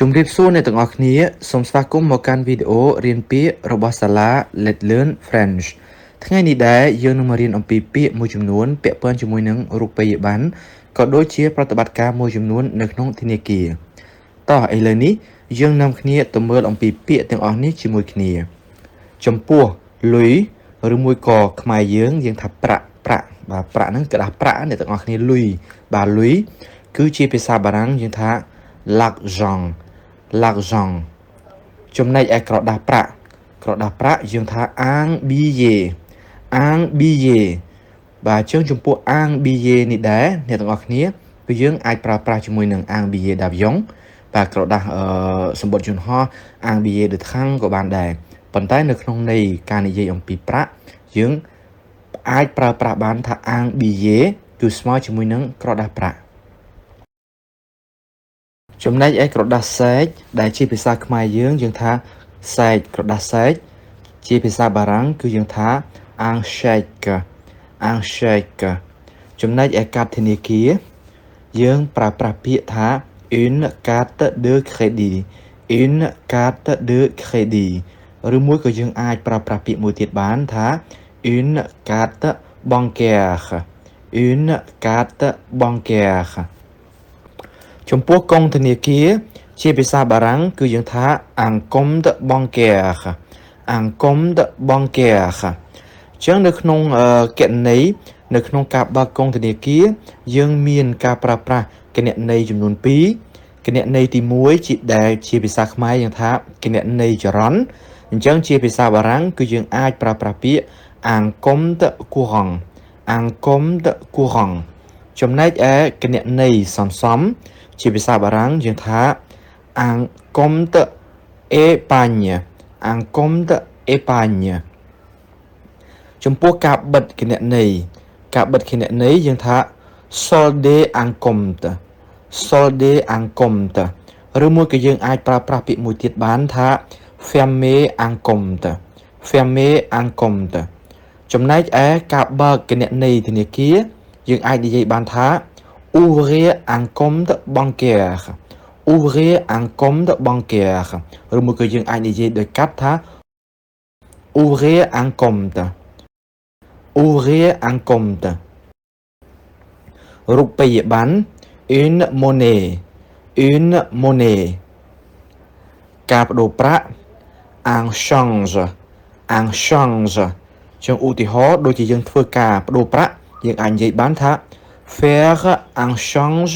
ជំរាបសួរអ្នកទាំងអស់គ្នាសូមស្វាគមន៍មកកាន់វីដេអូរៀនពាក្យរបស់សាលា Let's Learn French ថ្ងៃនេះដែរយើងនឹងមករៀនអំពីពាក្យមួយចំនួនពាក់ព័ន្ធជាមួយនឹងរូបិយប័ណ្ណក៏ដូចជាប្រតិបត្តិការមួយចំនួននៅក្នុងធនាគារតោះឥឡូវនេះយើងនាំគ្នាទៅមើលអំពីពាក្យទាំងអស់នេះជាមួយគ្នាចំពោះលុយឬមួយក៏ខ្មែរយើងថាប្រាក់បាទប្រាក់ហ្នឹងក្រដាសប្រាក់អ្នកទាំងអស់គ្នាលុយបាទលុយគឺជាភាសាបារាំងយើងថា l'argent ចំណែកឯក្រដាសប្រាក់យើងថា un billet បាទអញ្ចឹងចំពោះ un billet នេះដែរអ្នកទាំងអស់គ្នាគឺយើងអាចប្រើប្រាស់ជាមួយនឹង un billet d'avion បាទក្រដាសសម្បត្តិយន្តហោះ un billet de train ក៏បានដែរប៉ុន្តែនៅក្នុងន័យការនិយាយអំពីប្រាក់យើងអាចប្រើប្រាស់បានថា un billet គឺស្មើជាមួយនឹងក្រដាសប្រាក់ចំណែកឯក្រដាសសេកដែលជាភាសាខ្មែរយើងថាសេកក្រដាសសេកជាភាសាបារាំងគឺយើងថា un chèque ចំណែកឯកាតធនាគារយើងប្រើប្រាស់ពាក្យថា une carte de crédit ឬមួយក៏យើងអាចប្រើប្រាស់ពាក្យមួយទៀតបានថា une carte bancaire ចំពោះកុងធនាគារជាភាសាបារាំងគឺយើងថា un compte bancaire អញ្ចឹងនៅក្នុងគណនីនៅក្នុងការបើកកុងធនាគារយើងមានការប្រើប្រាស់គណនីចំនួន2គណនីទី1ជាភាសាខ្មែរយើងថាគណនីចរន្តអញ្ចឹងជាភាសាបារាំងគឺយើងអាចប្រើប្រាស់ពាក្យ un compte courant ចំណែកឯគណនីសំជាភាសាបារាំងយើងថា un compte épargne ចំពោះការបិទគណនីយើងថា solde un compte ឬមួយក៏យើងអាចប្រើប្រាស់ពាក្យមួយទៀតបានថា fermer un compte ចំណែកឯការបើកគណនីធនាគារយើងអាចនិយាយបានថា ouvrir un compte bancaire ឬមួយក៏យើងអាចនិយាយដោយកាត់ថា ouvrir un compte រូបិយប័ណ្ណ une monnaie ការបដូរប្រាក់ un change ចឹងឧទាហរណ៍ដូចជាយើងធ្វើការបដូរប្រាក់យើងអាចនិយាយបានថា faire un change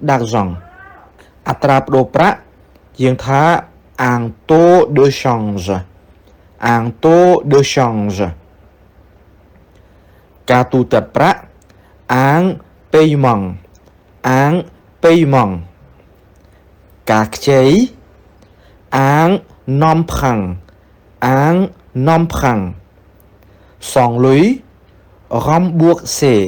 d'argent អត្រាប្ដូរប្រាក់យើងថា un taux de change ការទូទាត់ប្រាក់ un paiement ការខ្ចី un emprunt សងលុយ rembourser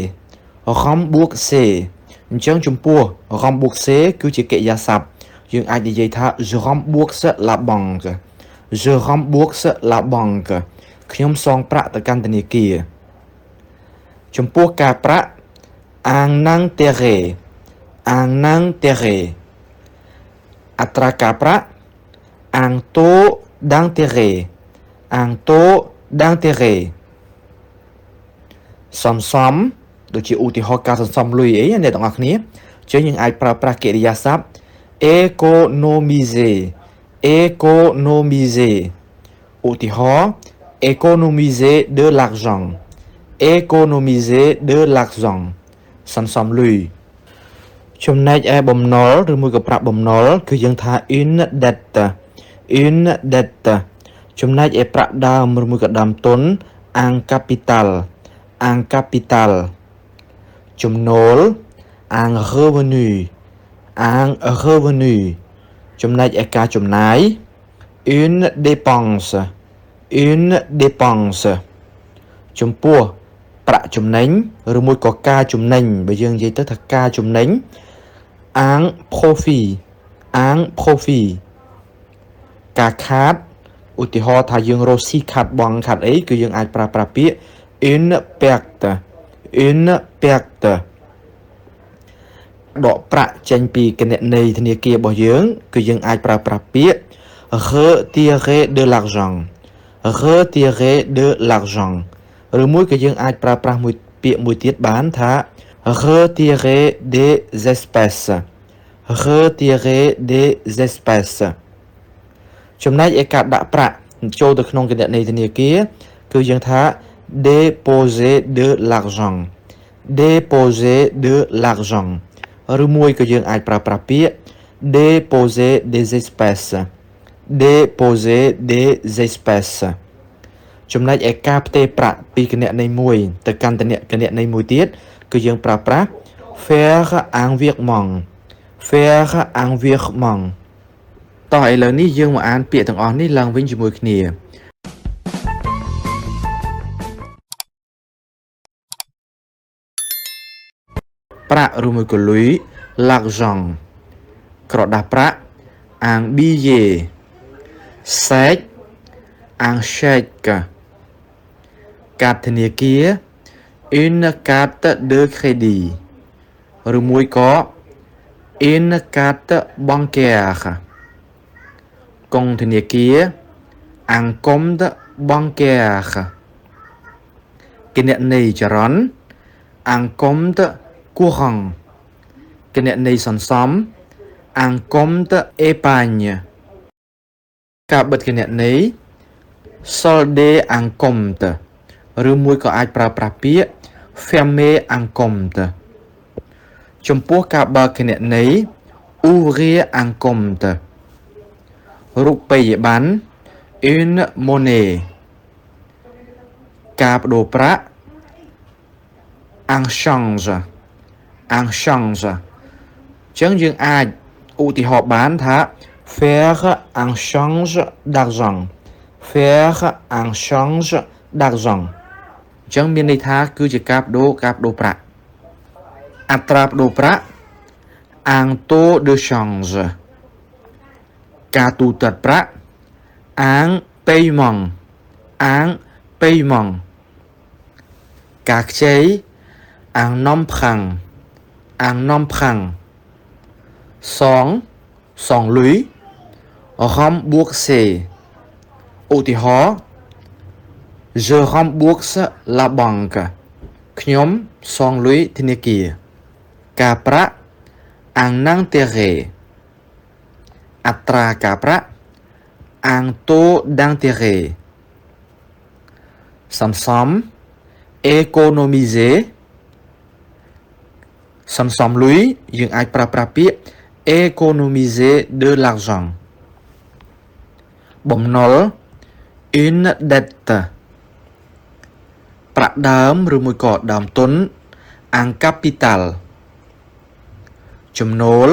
អញ្ចឹងចំពោះ rembourser គឺជាកិរិយាសព្ទយើងអាចនិយាយថា je rembourse la banque ខ្ញុំសងប្រាក់ទៅកាន់ធនាគារចំពោះការប្រាក់ un intérêt អត្រាការប្រាក់ un taux d'intérêt សំដូចជាឧទាហរណ៍ការសន្សំលុយអីអ្នកទាំងអស់គ្នាចឹងយើងអាចប្រើប្រាស់កិរិយាសព្ទ économiser ឧទាហរណ៍ économiser de l'argent សន្សំលុយចំណែកឯបំណុលឬមួយក៏ប្រាក់បំណុលគឺយើងថា une dette ចំណែកឯប្រាក់ដើមឬមួយក៏ដើមទុន un capital ចំណូល un revenu ចំណែកឯការចំណាយ une dépense ចំពោះប្រាក់ចំណេញឬមួយក៏ការចំណេញបើយើងនិយាយទៅថាការចំណេញ un profit ការខាតឧទាហរណ៍ថាយើងរកស៊ីខាតបង់ខាតអីគឺយើងអាចប្រើប្រាស់ពាក្យ une perte ដកប្រាក់ចេញពីគណនីធនាគាររបស់យើងគឺយើងអាចប្រើប្រាស់ពាក្យ retirer de l'argent retirer de l'argent ឬមួយក៏យើងអាចប្រើប្រាស់មួយពាក្យមួយទៀតបានថា retirer des espèces retirer des espèces ចំណែកឯការដាក់ប្រាក់ចូលទៅក្នុងគណនីធនាគារគឺយើងថា déposer de l'argent déposer de l'argent ឬមួយក៏យើងអាចប្រើប្រាស់ពាក្យ déposer des espèces déposer des espèces ចំណែកឯការផ្ទេរប្រាក់ពីគណនីមួយទៅកាន់គណនីមួយទៀតគឺយើងប្រើប្រាស់ faire un virement faire un virement តោះឥឡូវនេះយើងមកអានពាក្យទាំងអស់នេះឡើងវិញជាមួយគ្នាប្រាក់ឬមួយក៏លុយ l'argent ក្រដាសប្រាក់ un billet chèque un chèque កាតធនាគារ une carte de crédit ឬមួយក៏ une carte bancaire កុងធនាគារ un compte bancaire គណនីចរន្ត un compte courant គណនីសន្សំ un compte épargne ការបិទគណនី solder un compte ឬមួយក៏អាចប្រើប្រាស់ពាក្យ fermer un compte ចំពោះការបើកគណនី ouvrir un compte រូបិយប័ណ្ណ une monnaie ការបដូរប្រាក់ un change ចឹងយើងអាចឧទាហរណ៍បានថា faire un change d'argent faire un change d'argent ចឹងមានន័យថាគឺជាការបដូរប្រាក់អត្រាប្ដូរប្រាក់ un taux de change ការទូទាត់ប្រាក់ un paiement ការខ្ចី un emprunt សងលុយ rembourser ឧទាហរណ៍ je rembourse la banque ខ្ញុំសងលុយធនាគារការប្រាក់ un intérêt អត្រាការប្រាក់ un taux d'intérêt សន្សំ économiser សន្សំលុយយើងអាចប្រើប្រាស់ពាក្យ économiser de l'argent បំណុល une dette ប្រាក់ដើមឬមួយក៏ដើមទុន un capital ចំណូល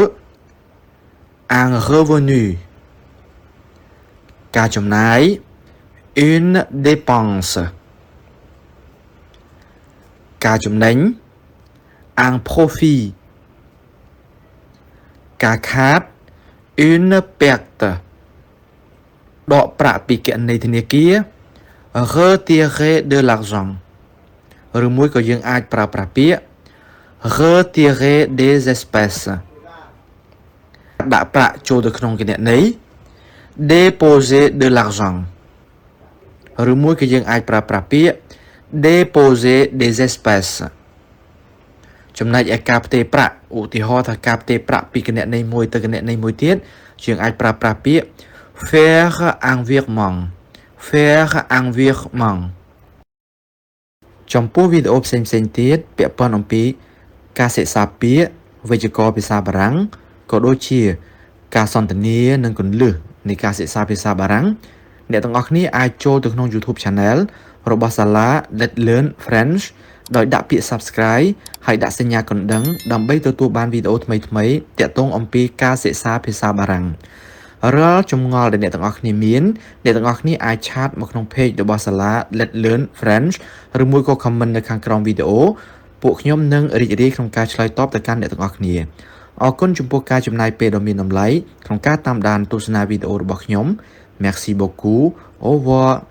un revenu ការចំណាយ une dépense ការចំណេញ un profit ការខាត une perte ដកប្រាក់ពីគណនីធនាគារ retirer de l'argent ឬមួយក៏យើងអាចប្រើប្រាស់ពាក្យ retirer des espèces ដាក់ប្រាក់ចូលទៅក្នុងគណនី déposer de l'argent ឬមួយក៏យើងអាចប្រើប្រាស់ពាក្យ déposer des espèces ចំណែកឯការផ្ទេរប្រាក់ឧទាហរណ៍ថាការផ្ទេរប្រាក់ពីគណនីមួយទៅគណនីមួយទៀតយើងអាចប្រើប្រាស់ពាក្យ faire un virement ចំពោះវីដេអូផ្សេងៗទៀតពាក់ព័ន្ធអំពីការសិក្សាពាក្យវេយ្យាករណ៍ភាសាបារាំងក៏ដូចជាការសន្ទនានិងគន្លឹះនៃការសិក្សាភាសាបារាំងអ្នកទាំងអស់គ្នាអាចចូលទៅក្នុង YouTube Channel របស់សាលា Let's Learn French ដោយដាក់ពាក្យ Subscribe ហើយដាក់សញ្ញាកណ្ដឹងដើម្បីទទួលបានវីដេអូថ្មីៗទាក់ទងអំពីការសិក្សាភាសាបារាំងរាល់ចម្ងល់ដែលអ្នកទាំងអស់គ្នាមានអ្នកទាំងអស់គ្នាអាចឆាតមកក្នុង page របស់សាលា Let's Learn French ឬមួយក៏ comment នៅខាងក្រោមវីដេអូពួកខ្ញុំនឹងរីករាយក្នុងការឆ្លើយតបទៅកាន់អ្នកទាំងអស់គ្នាអរគុណចំពោះការចំណាយពេលដ៏មានតម្លៃក្នុងការតាមដានទស្សនាវីដេអូរបស់ខ្ញុំ Merci beaucoup. Au revoir.